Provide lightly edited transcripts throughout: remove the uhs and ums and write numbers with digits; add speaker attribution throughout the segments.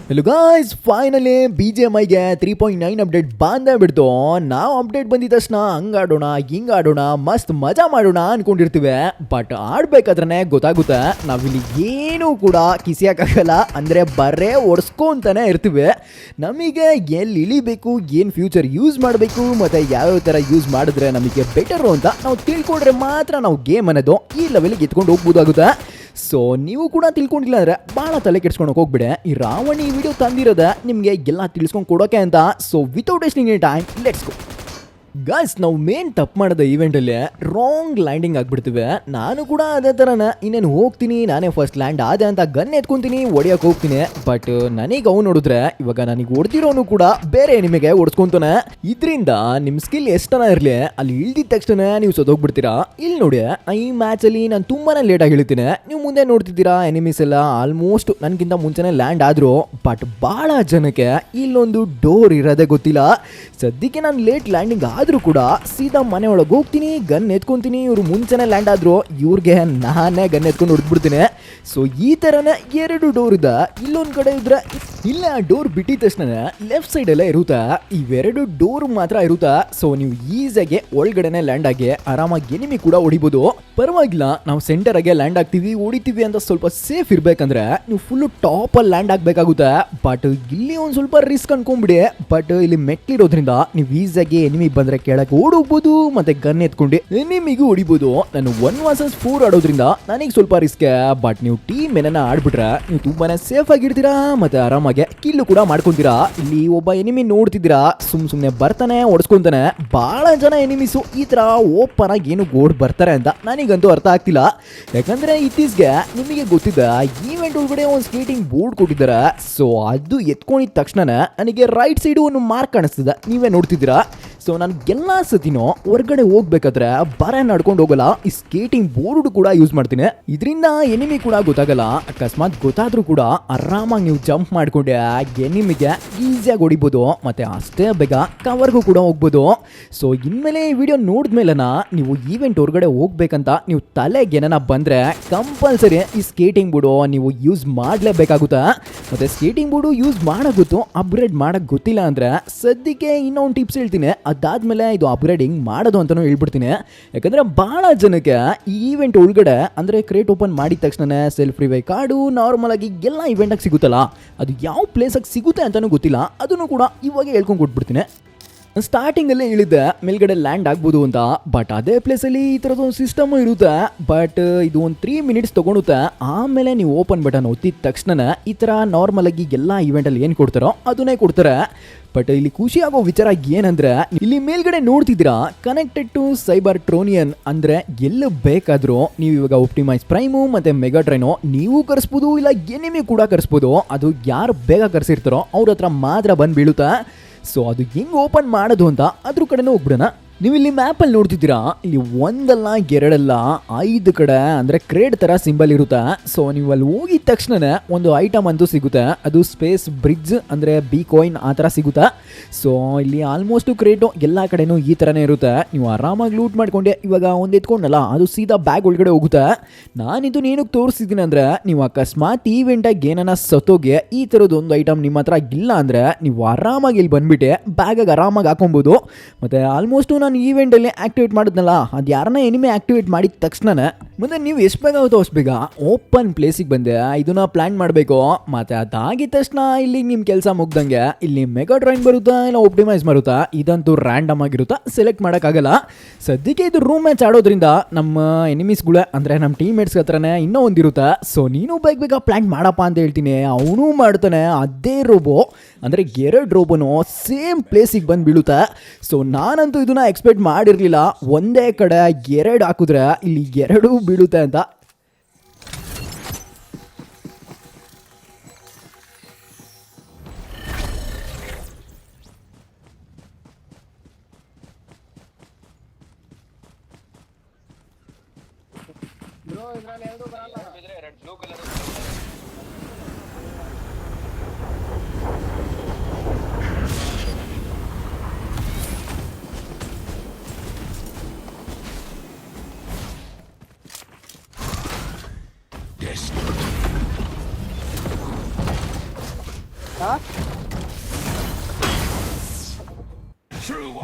Speaker 1: Hello guys, finally BGMIಗೆ 3.9 update ಬಂದೇ ಬಿಡ್ತು. ನಾವು ಅಪ್ಡೇಟ್ ಬಂದಿದ ತಕ್ಷಣ ಹಂಗಾಡೋಣ ಹಿಂಗಾಡೋಣ ಮಸ್ತ್ ಮಜಾ ಮಾಡೋಣ ಅನ್ಕೊಂಡಿರ್ತೀವಿ. ಬಟ್ ಆಡ್ಬೇಕಾದ್ರೆ ಗೊತ್ತಾಗುತ್ತೆ ನಾವಿಲ್ಲಿ ಏನೂ ಕೂಡ ಕಿಸಿಯೋಕ್ಕಾಗಲ್ಲ. ಅಂದರೆ ಬರೇ ಒಡ್ಸ್ಕೊಂತಾನೆ ಇರ್ತೀವಿ. ನಮಗೆ ಎಲ್ಲಿ ಇಳಿಬೇಕು, ಏನು ಫ್ಯೂಚರ್ ಯೂಸ್ ಮಾಡಬೇಕು ಮತ್ತು ಯಾವ್ಯಾವ ಥರ ಯೂಸ್ ಮಾಡಿದ್ರೆ ನಮಗೆ ಬೆಟರು ಅಂತ ನಾವು ತಿಳ್ಕೊಂಡ್ರೆ ಮಾತ್ರ ನಾವು ಗೇಮ್ ಅನ್ನೋದು ಈ ಲೆವೆಲ್ಗೆ ಎತ್ಕೊಂಡು ಹೋಗ್ಬೋದಾಗುತ್ತೆ. ಸೊ ನೀವು ಕೂಡ ತಿಳ್ಕೊಂಡಿಲ್ಲ ಅಂದರೆ ಭಾಳ ತಲೆ ಕೆಡ್ಸ್ಕೊಂಡು ಹೋಗ್ಬಿಡೆ. ಈ ರಾವಣಿ ವಿಡಿಯೋ ತಂದಿರೋದ ನಿಮಗೆ ಎಲ್ಲ ತಿಳಿಸ್ಕೊಂಡು ಕೊಡೋಕೆ ಅಂತ. So without wasting any time let's go. Guys, ನಾವು ಮೇನ್ ತಪ್ಪು ಮಾಡೋದ ಈವೆಂಟಲ್ಲಿ ರಾಂಗ್ ಲ್ಯಾಂಡಿಂಗ್ ಆಗಿಬಿಡ್ತೀವಿ. ನಾನು ಕೂಡ ಅದೇ ಥರನ ಇನ್ನೇನು ಹೋಗ್ತೀನಿ, ನಾನೇ ಫಸ್ಟ್ ಲ್ಯಾಂಡ್ ಆದೆ ಅಂತ ಗನ್ ಎತ್ಕೊತೀನಿ, ಹೊಡಿಯೋಕೆ ಹೋಗ್ತೀನಿ. ಬಟ್ ನನಗೆ ಅವ್ನು ನೋಡಿದ್ರೆ ಇವಾಗ ನನಗೆ ಹೊಡೆದಿರೋನು ಕೂಡ ಬೇರೆ ನಿಮಗೆ ಹೊಡ್ಸ್ಕೊಂತಾನೆ. ಇದರಿಂದ ನಿಮ್ಮ ಸ್ಕಿಲ್ ಎಷ್ಟನ ಇರಲಿ ಅಲ್ಲಿ ಇಳ್ದಿದ ತಕ್ಷಣ ನೀವು ಸೋತೋಗ್ಬಿಡ್ತೀರಾ. ಇಲ್ಲಿ ನೋಡಿ, ಈ ಮ್ಯಾಚಲ್ಲಿ ನಾನು ತುಂಬಾ ಲೇಟಾಗಿ ಇಳಿತೀನಿ. ನೀವು ಮುಂದೆ ನೋಡ್ತಿದ್ದೀರಾ ಎನಿಮೀಸ್ ಎಲ್ಲ ಆಲ್ಮೋಸ್ಟ್ ನನಗಿಂತ ಮುಂಚೆನೇ ಲ್ಯಾಂಡ್ ಆದರು. ಬಟ್ ಭಾಳ ಜನಕ್ಕೆ ಇಲ್ಲೊಂದು ಡೋರ್ ಇರೋದೇ ಗೊತ್ತಿಲ್ಲ. ಸದ್ಯಕ್ಕೆ ನಾನು ಲೇಟ್ ಲ್ಯಾಂಡಿಂಗ್ ಆದರೂ ಕೂಡ ಸೀದಾ ಮನೆ ಒಳಗೆ ಹೋಗ್ತೀನಿ, ಗನ್ ಎತ್ಕೊಂತೀನಿ. ಇವರು ಮುಂಚೆನೇ ಲ್ಯಾಂಡ್ ಆದ್ರು, ಇವ್ರಿಗೆ ನಾನೇ ಗನ್ ಎತ್ಕೊಂಡು ಹೊಡೆದ್ಬಿಡ್ತೀನಿ. ಸೊ ಈ ಥರನೇ ಎರಡು ಡೋರ್ ಇದೆ. ಇಲ್ಲೊಂದು ಕಡೆ ಇದ್ರೆ ಇಲ್ಲ, ಡೋರ್ ಬಿಟ್ಟಿದ ತಕ್ಷಣ ಲೆಫ್ಟ್ ಸೈಡ್ ಎಲ್ಲ ಇರುತ್ತೆ. ಇವೆರಡು ಡೋರ್ ಮಾತ್ರ ಇರುತ್ತೆ. ಸೊ ನೀವು ಈಸಿಯಾಗಿ ಒಳಗಡೆನೆ ಲ್ಯಾಂಡ್ ಆಗಿ ಆರಾಮಾಗಿ ಎನಿಮಿ ಕೂಡ ಹೊಡಿಬೋದು. ಪರವಾಗಿಲ್ಲ, ನಾವು ಸೆಂಟರ್ ಆಗಿ ಲ್ಯಾಂಡ್ ಆಗ್ತೀವಿ, ಹೊಡಿತೀವಿ ಅಂತ ಸ್ವಲ್ಪ ಸೇಫ್ ಇರ್ಬೇಕಂದ್ರೆ ನೀವು ಫುಲ್ಲು ಟಾಪಲ್ಲಿ ಲ್ಯಾಂಡ್ ಆಗಬೇಕಾಗುತ್ತೆ. ಬಟ್ ಇಲ್ಲಿ ಒಂದು ಸ್ವಲ್ಪ ರಿಸ್ಕ್ ಅನ್ಕೊಂಡ್ಬಿಡಿ. ಬಟ್ ಇಲ್ಲಿ ಮೆಟ್ಲಿರೋದ್ರಿಂದ ನೀವು ಈಸಿಯಾಗಿ ಎನಿಮಿ ಬಂದರೆ ಕೆಳಗೆ ಓಡೋಗ್ಬೋದು ಮತ್ತು ಗನ್ ಎತ್ಕೊಂಡು ಎನಿಮಿಗೂ ಹೊಡಿಬೋದು. ನಾನು 1 vs 4 ಆಡೋದ್ರಿಂದ ನನಗೆ ಸ್ವಲ್ಪ ರಿಸ್ಕ್. ಬಟ್ ನೀವು ಟೀಮ್ ಏನನ್ನ ಆಡ್ಬಿಟ್ರೆ ನೀವು ತುಂಬಾನೇ ಸೇಫ್ ಆಗಿರ್ತೀರಾ ಮತ್ತು ಆರಾಮಾಗಿ ಕಿಲ್ಲು ಕೂಡ ಮಾಡ್ಕೊಂತೀರಾ. ಇಲ್ಲಿ ಒಬ್ಬ ಎನಿಮಿ ನೋಡ್ತಿದ್ದೀರಾ, ಸುಮ್ಮನೆ ಬರ್ತಾನೆ ಹೊಡ್ಸ್ಕೊಂತಾನೆ. ಭಾಳ ಜನ ಎನಿಮೀಸು ಈ ಥರ ಓಪನ್ ಆಗಿ ಏನು ಗೋಡ್ ಬರ್ತಾರೆ ಅಂತ ನನಗಂತೂ ಅರ್ಥ ಆಗ್ತಿಲ್ಲ. ಯಾಕಂದರೆ ಇತ್ತೀಚೆಗೆ ನಿಮಗೆ ಗೊತ್ತಿದ್ದ ಈವೆಂಟ್ ಒಳಗಡೆ ಒಂದು ಸ್ಕೇಟಿಂಗ್ ಬೋರ್ಡ್ ಕೊಟ್ಟಿದ್ದಾರೆ. ಸೊ ಅದು ಎತ್ಕೊಂಡಿದ ತಕ್ಷಣ ನನಗೆ ರೈಟ್ ಸೈಡು ಒಂದು ಮಾರ್ಕ್ ಕಾಣಿಸ್ತದೆ, ನೀವೇ ನೋಡ್ತಿದ್ದೀರಾ. ಸೊ ನಾನು ಎಲ್ಲ ಸತಿನೂ ಹೊರಗಡೆ ಹೋಗ್ಬೇಕಾದ್ರೆ ಬರ ನಡ್ಕೊಂಡು ಹೋಗಲ್ಲ, ಈ ಸ್ಕೇಟಿಂಗ್ ಬೋರ್ಡ್ ಕೂಡ ಯೂಸ್ ಮಾಡ್ತೀನಿ. ಇದರಿಂದ ಎನಿಮಿ ಕೂಡ ಗೊತ್ತಾಗಲ್ಲ. ಅಕಸ್ಮಾತ್ ಗೊತ್ತಾದ್ರೂ ಕೂಡ ಆರಾಮಾಗಿ ನೀವು ಜಂಪ್ ಮಾಡ್ಕೊಂಡೆ ಎನಿಮಿಗೆ ಈಸಿಯಾಗಿ ಹೊಡಿಬೋದು ಮತ್ತೆ ಅಷ್ಟೇ ಬೇಗ ಕವರ್ಗೂ ಕೂಡ ಹೋಗ್ಬೋದು. ಸೊ ಇನ್ಮೇಲೆ ಈ ವಿಡಿಯೋ ನೋಡಿದ್ಮೇಲೆನ ನೀವು ಈವೆಂಟ್ ಹೊರಗಡೆ ಹೋಗ್ಬೇಕಂತ ನೀವು ತಲೆಗೆ ಏನಾರ ಬಂದರೆ ಕಂಪಲ್ಸರಿ ಈ ಸ್ಕೇಟಿಂಗ್ ಬೋರ್ಡು ನೀವು ಯೂಸ್ ಮಾಡಲೇಬೇಕಾಗುತ್ತೆ. ಮತ್ತು ಸ್ಕೇಟಿಂಗ್ ಬೋರ್ಡು ಯೂಸ್ ಮಾಡೋಕ್ಕಿತ್ತು, ಅಪ್ಗ್ರೇಡ್ ಮಾಡೋಕ್ಕೆ ಗೊತ್ತಿಲ್ಲ ಅಂದರೆ ಸದ್ಯಕ್ಕೆ ಇನ್ನೊಂದು ಟಿಪ್ಸ್ ಹೇಳ್ತೀನಿ. ಅದಾದಮೇಲೆ ಇದು ಅಪ್ಗ್ರೇಡ್ ಹಿಂಗೆ ಮಾಡೋದು ಅಂತಲೂ ಹೇಳ್ಬಿಡ್ತೀನಿ. ಯಾಕಂದರೆ ಭಾಳ ಜನಕ್ಕೆ ಈ ಈವೆಂಟ್ ಒಳಗಡೆ ಅಂದರೆ ಕ್ರೇಟ್ ಓಪನ್ ಮಾಡಿದ ತಕ್ಷಣ ಸೆಲ್ಫ್ ರಿವೈ ಕಾರ್ಡು ನಾರ್ಮಲ್ ಆಗಿ ಎಲ್ಲ ಇವೆಂಟಾಗಿ ಸಿಗುತ್ತಲ್ಲ, ಅದು ಯಾವ ಪ್ಲೇಸಾಗಿ ಸಿಗುತ್ತೆ ಅಂತಲೂ ಗೊತ್ತಿಲ್ಲ. ಅದನ್ನು ಕೂಡ ಇವಾಗ ಹೇಳ್ಕೊಂಡು ಕೊಟ್ಬಿಡ್ತೀನಿ. ಸ್ಟಾರ್ಟಿಂಗಲ್ಲೇ ಹೇಳಿದ್ದೆ ಮೇಲ್ಗಡೆ ಲ್ಯಾಂಡ್ ಆಗ್ಬೋದು ಅಂತ. ಬಟ್ ಅದೇ ಪ್ಲೇಸಲ್ಲಿ ಈ ಥರದೊಂದು ಸಿಸ್ಟಮು ಇರುತ್ತೆ. ಬಟ್ ಇದು ಒಂದು 3 minutes ತೊಗೊಳುತ್ತೆ. ಆಮೇಲೆ ನೀವು ಓಪನ್ ಬಟನ್ ಒತ್ತಿದ ತಕ್ಷಣ ಈ ಥರ ನಾರ್ಮಲಾಗಿ ಎಲ್ಲ ಇವೆಂಟಲ್ಲಿ ಏನು ಕೊಡ್ತಾರೋ ಅದನ್ನೇ ಕೊಡ್ತಾರೆ. ಬಟ್ ಇಲ್ಲಿ ಖುಷಿ ಆಗೋ ವಿಚಾರ ಏನಂದ್ರೆ ಇಲ್ಲಿ ಮೇಲ್ಗಡೆ ನೋಡ್ತಿದ್ದೀರಾ ಕನೆಕ್ಟೆಡ್ ಟು ಸೈಬರ್ ಟ್ರೋನಿಯನ್. ಅಂದರೆ ಎಲ್ಲ ಬೇಕಾದರೂ ನೀವು ಇವಾಗ ಆಪ್ಟಿಮೈಸ್ ಪ್ರೈಮು ಮತ್ತು ಮೆಗಾಟ್ರೈನು ನೀವು ಕರೆಸ್ಬೋದು, ಇಲ್ಲ ಎನಿಮಿ ಕೂಡ ಕರೆಸ್ಬೋದು. ಅದು ಯಾರು ಬೇಗ ಕರೆಸಿರ್ತಾರೋ ಅವ್ರ ಹತ್ರ ಮಾತ್ರ ಬಂದು ಬೀಳುತ್ತೆ. ಸೊ ಅದು ಹೆಂಗೆ ಓಪನ್ ಮಾಡೋದು ಅಂತ ಅದ್ರ ಕಡೆನೂ ಹೋಗ್ಬಿಡೋಣ. ನೀವು ಇಲ್ಲಿ ಮ್ಯಾಪಲ್ಲಿ ನೋಡ್ತಿದ್ದೀರಾ, ಇಲ್ಲಿ ಒಂದಲ್ಲ ಎರಡಲ್ಲ 5 ಕಡೆ ಅಂದರೆ ಕ್ರೇಡ್ ಥರ ಸಿಂಬಲ್ ಇರುತ್ತೆ. ಸೊ ನೀವು ಅಲ್ಲಿ ಹೋಗಿದ ತಕ್ಷಣ ಒಂದು ಐಟಮ್ ಅಂತೂ ಸಿಗುತ್ತೆ, ಅದು ಸ್ಪೇಸ್ ಬ್ರಿಡ್ಜ್ ಅಂದರೆ ಬಿ ಕಾಯಿನ್ ಆ ಥರ ಸಿಗುತ್ತೆ. ಸೊ ಇಲ್ಲಿ ಆಲ್ಮೋಸ್ಟು ಕ್ರೇಟು ಎಲ್ಲ ಕಡೆನೂ ಈ ಥರನೇ ಇರುತ್ತೆ. ನೀವು ಆರಾಮಾಗಿ ಲೂಟ್ ಮಾಡ್ಕೊಂಡೆ ಇವಾಗ ಒಂದು ಎತ್ಕೊಂಡಲ್ಲ ಅದು ಸೀದಾ ಬ್ಯಾಗ್ ಒಳಗಡೆ ಹೋಗುತ್ತೆ. ನಾನಿದು ಏನಕ್ಕೆ ತೋರಿಸ್ತಿದ್ದೀನಿ ಅಂದರೆ ನೀವು ಅಕಸ್ಮಾತ್ ಈವೆಂಟಾಗಿ ಏನಾನ ಸತ್ತೋಗಿ ಈ ಥರದ್ದು ಒಂದು ಐಟಮ್ ನಿಮ್ಮ ಹತ್ರ ಇಲ್ಲ ಅಂದರೆ ನೀವು ಆರಾಮಾಗಿ ಇಲ್ಲಿ ಬಂದುಬಿಟ್ಟು ಬ್ಯಾಗಾಗಿ ಆರಾಮಾಗಿ ಹಾಕೊಬೋದು. ಮತ್ತು ಆಲ್ಮೋಸ್ಟು ನಾನು ಈವೆಂಟಲ್ಲಿ ಆಕ್ಟಿವೇಟ್ ಮಾಡಿದ್ನಲ್ಲ, ಅದು ಯಾರನ್ನ ಎನಿಮೆ ಆಕ್ಟಿವೇಟ್ ಮಾಡಿದ ತಕ್ಷಣ ಮುಂದೆ ನೀವು ಎಷ್ಟು ಬೇಗ ಆಗುತ್ತೋ ಅಷ್ಟು ಬೇಗ ಓಪನ್ ಪ್ಲೇಸಿಗೆ ಬಂದೆ ಇದನ್ನ ಪ್ಲಾನ್ ಮಾಡಬೇಕು. ಮತ್ತು ಅದಾಗಿದ ತಕ್ಷಣ ಇಲ್ಲಿ ನಿಮ್ಮ ಕೆಲಸ ಮುಗ್ದಂಗೆ ಇಲ್ಲಿ ಮೆಗಾ ಡ್ರಾಯಿಂಗ್ ಬರುತ್ತಾ ಇಲ್ಲ ಆಪ್ಟಿಮೈಸ್ ಬರುತ್ತಾ, ಇದಂತೂ ರ್ಯಾಂಡಮ್ ಆಗಿರುತ್ತಾ, ಸೆಲೆಕ್ಟ್ ಮಾಡೋಕ್ಕಾಗಲ್ಲ. ಸದ್ಯಕ್ಕೆ ಇದು ರೂಮ್ ಮ್ಯಾಚ್ ಆಡೋದ್ರಿಂದ ನಮ್ಮ ಎನಿಮೀಸ್ಗಳ ಅಂದರೆ ನಮ್ಮ ಟೀಮ್ ಮೇಟ್ಸ್ ಹತ್ರನೇ ಇನ್ನೂ ಒಂದಿರುತ್ತೆ. ಸೊ ನೀನು ಬೇಗ ಪ್ಲಾನ್ ಮಾಡಪ್ಪ ಅಂತ ಹೇಳ್ತೀನಿ, ಅವನು ಮಾಡ್ತಾನೆ. ಅದೇ ರೋಬೋ ಅಂದರೆ 2 ರೋಬೋನು ಸೇಮ್ ಪ್ಲೇಸಿಗೆ ಬಂದು ಬೀಳುತ್ತೆ. ಸೊ ನಾನಂತೂ ಇದನ್ನ ಎಕ್ಸ್ಪೆಕ್ಟ್ ಮಾಡಿರಲಿಲ್ಲ, ಒಂದೇ ಕಡೆ 2 ಹಾಕಿದ್ರೆ ಇಲ್ಲಿ 2 ಬೀಳುತ್ತೆ ಅಂತ.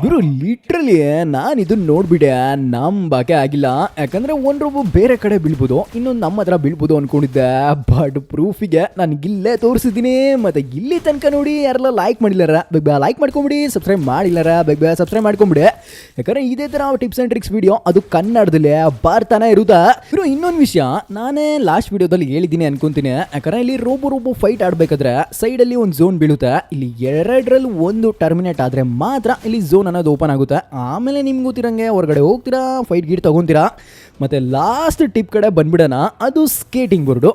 Speaker 1: ಗುರು ಲಿಟ್ರಲಿ ನಾನು ಇದನ್ನ ನೋಡ್ಬಿಟ್ಟೆ ನಂಬಕ್ಕೆ ಆಗಿಲ್ಲ. ಯಾಕಂದ್ರೆ ಒಂದ್ರೊಬ್ಬ ಬೇರೆ ಕಡೆ ಬೀಳ್ಬೋದು, ಇನ್ನೊಂದು ನಮ್ಮ ಹತ್ರ ಬೀಳ್ಬೋದು ಅನ್ಕೊಂಡಿದ್ದೆ. ಬಟ್ ಪ್ರೂಫಿಗೆ ನಾನು ಇಲ್ಲೇ ತೋರಿಸಿದ್ದೀನಿ. ಮತ್ತೆ ಇಲ್ಲಿ ತನಕ ನೋಡಿ ಯಾರೆಲ್ಲ ಲೈಕ್ ಮಾಡಿಲ್ಲಾರ ಬೇಗ ಲೈಕ್ ಮಾಡ್ಕೊಂಬಿಡಿ, ಸಬ್ಸ್ಕ್ರೈಬ್ ಮಾಡಿಲ್ಲಾರ ಬೇಗ ಸಬ್ಸ್ಕ್ರೈಬ್ ಮಾಡ್ಕೊಂಬಿಡಿ. ಯಾಕಂದ್ರೆ ಇದೇ ತರ ಟಿಪ್ಸ್ ಅಂಡ್ ಟ್ರಿಕ್ಸ್ ವಿಡಿಯೋ ಅದು ಕನ್ನಡದಲ್ಲೇ ಬರ್ತಾನೆ ಇರುತ್ತಾ. ಇರೋ ಇನ್ನೊಂದು ವಿಷಯ ನಾನೇ ಲಾಸ್ಟ್ ವಿಡಿಯೋದಲ್ಲಿ ಹೇಳಿದ್ದೀನಿ ಅನ್ಕೊಂತೀನಿ. ಯಾಕಂದ್ರೆ ಇಲ್ಲಿ ರೋಬೋ ಫೈಟ್ ಆಡ್ಬೇಕಾದ್ರೆ ಸೈಡಲ್ಲಿ ಒಂದು ಝೋನ್ ಬೀಳುತ್ತೆ. ಇಲ್ಲಿ ಎರಡರಲ್ಲಿ ಒಂದು ಟರ್ಮಿನೇಟ್ ಆದ್ರೆ ಮಾತ್ರ ಇಲ್ಲಿ ಝೋನ್ ಅನ್ನೋದು ಓಪನ್ ಆಗುತ್ತೆ. ಆಮೇಲೆ ನಿಮ್ಗೆ ಗೊತ್ತಿರಂಗೆ ಹೊರಗಡೆ ಹೋಗ್ತೀರಾ, ಫೈಟ್ ಗೀಟ್ ತಗೊಂತೀರಾ. ಮತ್ತೆ ಲಾಸ್ಟ್ ಟಿಪ್ ಕಡೆ ಬಂದ್ಬಿಡೋಣ, ಅದು ಸ್ಕೇಟಿಂಗ್ ಬೋರ್ಡು.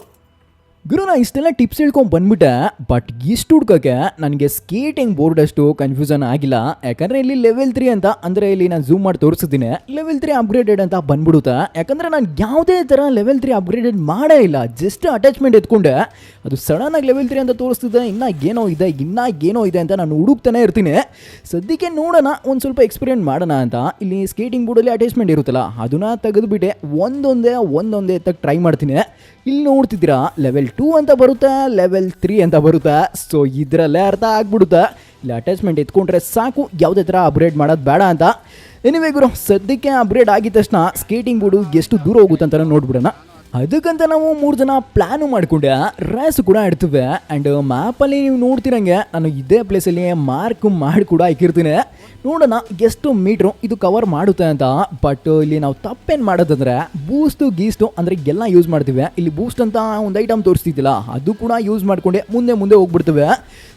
Speaker 1: ಗುರು ನಾ ಇಷ್ಟೆಲ್ಲ ಟಿಪ್ಸ್ ಹೇಳ್ಕೊಂಡು ಬಂದ್ಬಿಟ್ಟೆ. ಬಟ್ ಇಷ್ಟು ಹುಡ್ಕೋಕ್ಕೆ ನನಗೆ ಸ್ಕೇಟಿಂಗ್ ಬೋರ್ಡ್ ಅಷ್ಟು ಕನ್ಫ್ಯೂಷನ್ ಆಗಿಲ್ಲ. ಯಾಕಂದರೆ ಇಲ್ಲಿ ಲೆವೆಲ್ 3 ಅಂತ ಅಂದರೆ ಇಲ್ಲಿ ನಾನು ಝೂಮ್ ಮಾಡಿ ತೋರಿಸಿದ್ದೀನಿ, ಲೆವೆಲ್ 3 ಅಪ್ಗ್ರೇಡೆಡ್ ಅಂತ ಬಂದ್ಬಿಡುತ್ತೆ. ಯಾಕಂದರೆ ನಾನು ಯಾವುದೇ ಥರ ಲೆವೆಲ್ 3 ಅಪ್ಗ್ರೇಡೆಡ್ ಮಾಡೇ ಇಲ್ಲ. ಜಸ್ಟ್ ಅಟ್ಯಾಚ್ಮೆಂಟ್ ಎತ್ಕೊಂಡೆ, ಅದು ಸಡನ್ನಾಗಿ ಲೆವೆಲ್ 3 ಅಂತ ತೋರಿಸ್ತಿದ್ದೆ. ಇನ್ನೂ ಏನೋ ಇದೆ ಅಂತ ನಾನು ಹುಡುಕ್ತಾನೆ ಇರ್ತೀನಿ. ಸದ್ಯಕ್ಕೆ ನೋಡೋಣ, ಒಂದು ಸ್ವಲ್ಪ ಎಕ್ಸ್ಪೀರಿಯೆಂಟ್ ಮಾಡೋಣ ಅಂತ. ಇಲ್ಲಿ ಸ್ಕೇಟಿಂಗ್ ಬೋರ್ಡಲ್ಲಿ ಅಟ್ಯಾಚ್ಮೆಂಟ್ ಇರುತ್ತಲ್ಲ ಅದನ್ನ ತೆಗೆದುಬಿಟ್ಟೆ ಒಂದೊಂದೇ ತಗ ಟ್ರೈ ಮಾಡ್ತೀನಿ. ಇಲ್ಲಿ ನೋಡ್ತಿದ್ದೀರಾ ಲೆವೆಲ್ 2 ಅಂತ ಬರುತ್ತೆ, ಲೆವೆಲ್ 3 ಅಂತ ಬರುತ್ತೆ. ಸೊ ಇದರಲ್ಲೇ ಅರ್ಥ ಆಗ್ಬಿಡುತ್ತೆ, ಇಲ್ಲಿ ಅಟ್ಯಾಚ್ಮೆಂಟ್ ಎತ್ಕೊಂಡ್ರೆ ಸಾಕು, ಯಾವುದೇ ಥರ ಅಪ್ಗ್ರೇಡ್ ಮಾಡೋದು ಬೇಡ ಅಂತ. ಎನಿವೇ ಗುರು, ಸದ್ಯಕ್ಕೆ ಅಪ್ಗ್ರೇಡ್ ಆಗಿದ ತಕ್ಷಣ ಸ್ಕೇಟಿಂಗ್ ಬೋರ್ಡು ಎಷ್ಟು ದೂರ ಹೋಗುತ್ತೆ ಅಂತ ನೋಡ್ಬಿಡೋಣ. ಅದಕ್ಕಂತ ನಾವು 3 ಜನ ಪ್ಲ್ಯಾನು ಮಾಡಿಕೊಂಡೆ ರೇಸ್ ಕೂಡ ಇಡ್ತೀವಿ. ಆ್ಯಂಡ್ ಮ್ಯಾಪಲ್ಲಿ ನೀವು ನೋಡ್ತಿರಂಗೆ ನಾನು ಇದೇ ಪ್ಲೇಸಲ್ಲಿ ಮಾರ್ಕ್ ಮಾಡಿ ಕೂಡ ಹಾಕಿರ್ತೀನಿ. ನೋಡೋಣ ಎಷ್ಟು ಮೀಟ್ರು ಇದು ಕವರ್ ಮಾಡುತ್ತೆ ಅಂತ. ಬಟ್ ಇಲ್ಲಿ ನಾವು ತಪ್ಪೇನು ಮಾಡೋದಂದರೆ ಗೀಸ್ಟು ಅಂದರೆ ಎಲ್ಲ ಯೂಸ್ ಮಾಡ್ತೀವಿ. ಇಲ್ಲಿ ಬೂಸ್ಟ್ ಅಂತ ಒಂದು ಐಟಮ್ ತೋರಿಸ್ತಿದ್ದಿಲ್ಲ, ಅದು ಕೂಡ ಯೂಸ್ ಮಾಡಿಕೊಂಡೆ ಮುಂದೆ ಹೋಗ್ಬಿಡ್ತೀವಿ.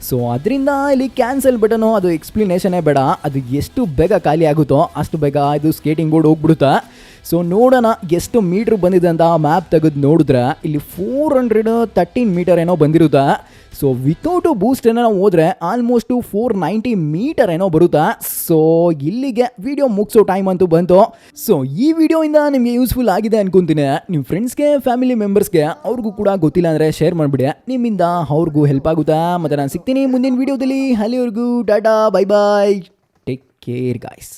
Speaker 1: ಸೊ ಅದರಿಂದ ಇಲ್ಲಿ ಕ್ಯಾನ್ಸಲ್ ಬಟನು ಅದು ಎಕ್ಸ್ಪ್ಲನೇಷನೇ ಬೇಡ, ಅದು ಎಷ್ಟು ಬೇಗ ಖಾಲಿ ಆಗುತ್ತೋ ಅಷ್ಟು ಬೇಗ ಇದು ಸ್ಕೇಟಿಂಗ್ ಬೋರ್ಡ್ ಹೋಗ್ಬಿಡುತ್ತೆ. ಸೊ ನೋಡೋಣ ಎಷ್ಟು ಮೀಟ್ರ್ ಬಂದಿದೆ ಅಂತ ಮ್ಯಾಪ್ ತೆಗೆದು ನೋಡಿದ್ರೆ ಇಲ್ಲಿ 413 ಮೀಟರ್ ಏನೋ ಬಂದಿರುತ್ತೆ. ಸೊ ವಿತೌಟು ಬೂಸ್ಟ್ ಏನೋ ನಾವು ಹೋದರೆ ಆಲ್ಮೋಸ್ಟು 490 ಮೀಟರ್ ಏನೋ ಬರುತ್ತೆ. ಸೊ ಇಲ್ಲಿಗೆ ವಿಡಿಯೋ ಮುಗಿಸೋ ಟೈಮ್ ಅಂತೂ ಬಂತು. ಸೊ ಈ ವಿಡಿಯೋಯಿಂದ ನಿಮಗೆ ಯೂಸ್ಫುಲ್ ಆಗಿದೆ ಅನ್ಕೊಂತೀನಿ. ನಿಮ್ಮ ಫ್ರೆಂಡ್ಸ್ಗೆ, ಫ್ಯಾಮಿಲಿ ಮೆಂಬರ್ಸ್ಗೆ ಅವ್ರಿಗೂ ಕೂಡ ಗೊತ್ತಿಲ್ಲ ಅಂದರೆ ಶೇರ್ ಮಾಡಿಬಿಡಿ, ನಿಮ್ಮಿಂದ ಅವ್ರಿಗೂ ಹೆಲ್ಪ್ ಆಗುತ್ತಾ. ಮತ್ತು ನಾನು ಸಿಗ್ತೀನಿ ಮುಂದಿನ ವಿಡಿಯೋದಲ್ಲಿ. ಅಲ್ಲಿವರೆಗೂ tata, bye bye, take care guys.